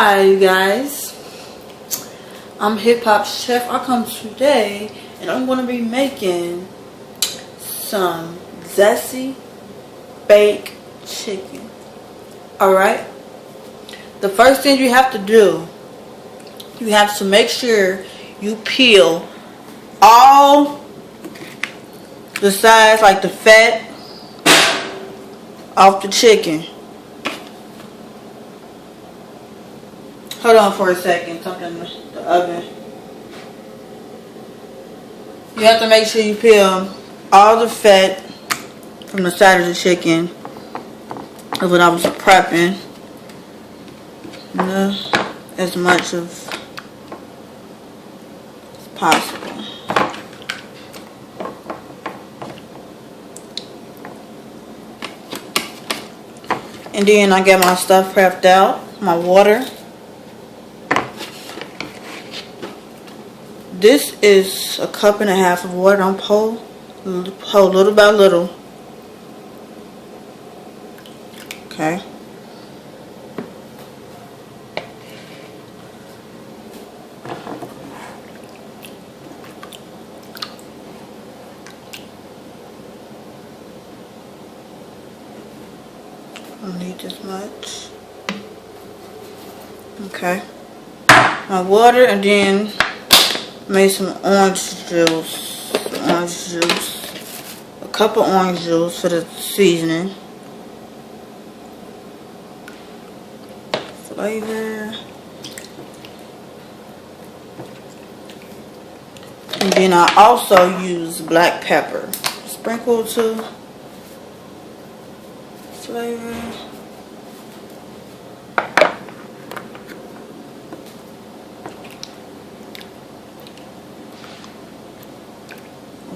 Hi you guys, I'm Hip Hop Chef. I come today and I'm going to be making some zesty baked chicken. Alright, the first thing you have to do, you have to make sure you peel all the sides, like the fat, off the chicken. Hold on for a second, something in the oven. You have to make sure you peel all the fat from the side of the chicken. That's what I was prepping. As much as possible. And then I get my stuff prepped out, my water. This is a cup and a half of water. I'm pour little by little. Okay. I don't need this much. Okay. My water, and then made some orange juice. A cup of orange juice for the seasoning. Flavor. And then I also use black pepper. Sprinkle to flavor.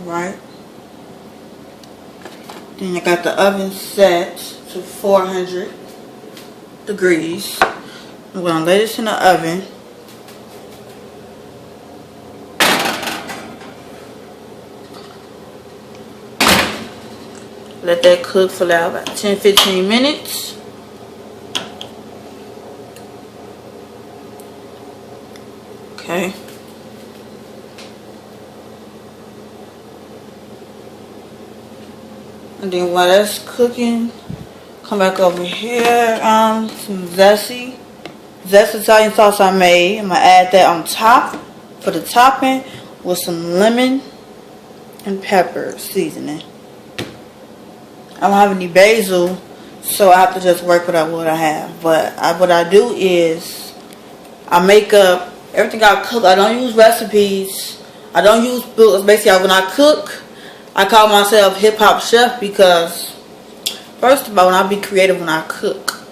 Right. Then I got the oven set to 400 degrees. I'm going to lay this in the oven. Let that cook for about 10-15 minutes. Okay. And then while that's cooking, come back over here. Some zesty Italian sauce I made. I'm gonna add that on top for the topping with some lemon and pepper seasoning. I don't have any basil, so I have to just work with what I have. But what I do is I make up everything I cook. I don't use recipes. I don't use books. Basically, when I cook, I call myself Hip Hop Chef because, first of all, when I be creative when I cook,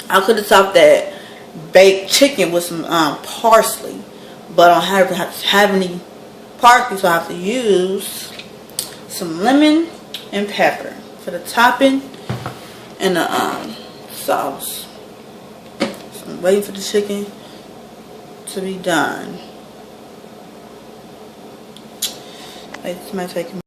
I could have topped that baked chicken with some parsley, but I don't have any parsley, so I have to use some lemon and pepper for the topping and the sauce. So I'm waiting for the chicken to be done. Wait, this might take